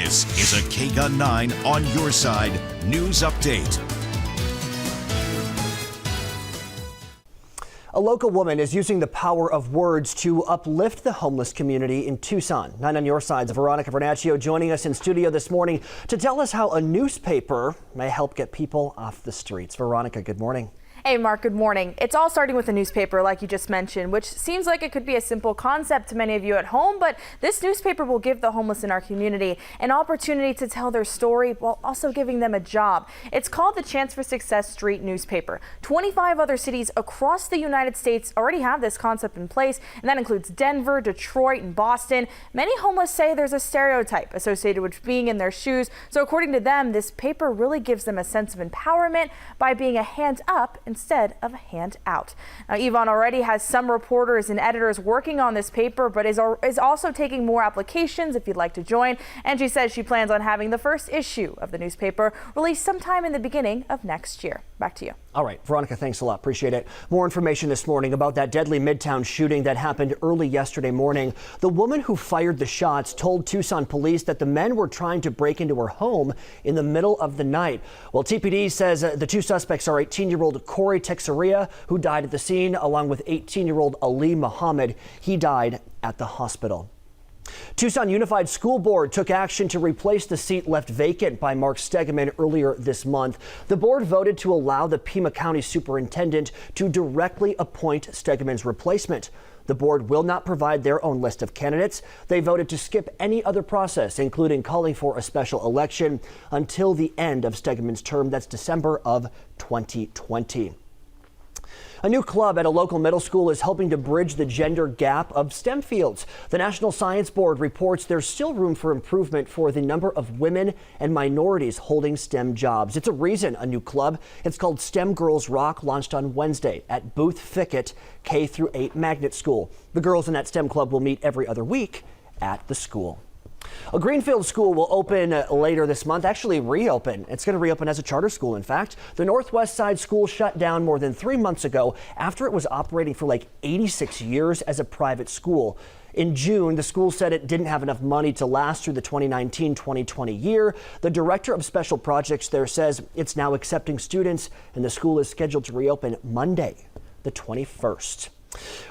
This is a KGUN9 On Your Side news update. A local woman is using the power of words to uplift the homeless community in Tucson. 9 On Your Side's Veronica Vernaccio joining us in studio this morning to tell us how a newspaper may help get people off the streets. Veronica, good morning. Hey Mark, good morning. It's all starting with a newspaper like you just mentioned, which seems like it could be a simple concept to many of you at home, but this newspaper will give the homeless in our community an opportunity to tell their story while also giving them a job. It's called the Chance for Success Street newspaper. 25 other cities across the United States already have this concept in place, and that includes Denver, Detroit, and Boston. Many homeless say there's a stereotype associated with being in their shoes, so according to them, this paper really gives them a sense of empowerment by being a hand up instead of a hand out. Now, Yvonne already has some reporters and editors working on this paper, but is also taking more applications if you'd like to join. And she says she plans on having the first issue of the newspaper released sometime in the beginning of next year. Back to you. All right, Veronica, thanks a lot. Appreciate it. More information this morning about that deadly Midtown shooting that happened early yesterday morning. The woman who fired the shots told Tucson police that the men were trying to break into her home in the middle of the night. Well, TPD says the two suspects are 18-year-old Corey Texeria, who died at the scene, along with 18-year-old Ali Muhammad. He died at the hospital. Tucson Unified School Board took action to replace the seat left vacant by Marc Stegman earlier this month. The board voted to allow the Pima County Superintendent to directly appoint Stegman's replacement. The board will not provide their own list of candidates. They voted to skip any other process, including calling for a special election until the end of Stegman's term. That's December of 2020. A new club at a local middle school is helping to bridge the gender gap of STEM fields. The National Science Board reports there's still room for improvement for the number of women and minorities holding STEM jobs. It's a reason a new club. It's called STEM Girls Rock, launched on Wednesday at Booth Fickett K-8 Magnet School. The girls in that STEM club will meet every other week at the school. A Greenfield School will open later this month, actually reopen. It's going to reopen as a charter school, in fact. The Northwest Side School shut down more than 3 months ago after it was operating for like 86 years as a private school. In June, the school said it didn't have enough money to last through the 2019-2020 year. The director of special projects there says it's now accepting students, and the school is scheduled to reopen Monday, the 21st.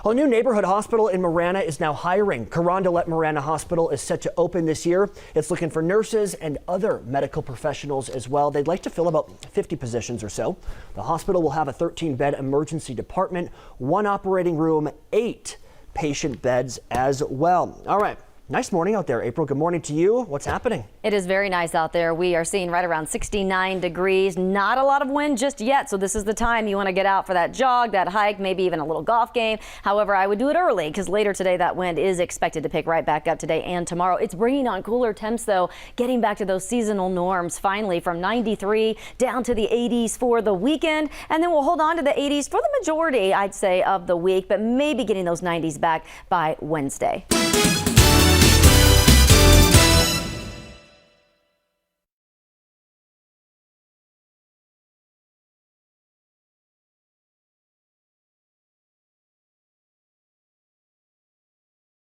A new neighborhood hospital in Marana is now hiring. Carondelet Marana Hospital is set to open this year. It's looking for nurses and other medical professionals as well. They'd like to fill about 50 positions or so. The hospital will have a 13-bed emergency department, 1 operating room, 8 patient beds as well. All right. Nice morning out there, April. Good morning to you. What's happening? It is very nice out there. We are seeing right around 69 degrees. Not a lot of wind just yet, so this is the time you want to get out for that jog, that hike, maybe even a little golf game. However, I would do it early because later today that wind is expected to pick right back up today and tomorrow. It's bringing on cooler temps, though, getting back to those seasonal norms finally, from 93 down to the 80s for the weekend, and then we'll hold on to the 80s for the majority, I'd say, of the week, but maybe getting those 90s back by Wednesday.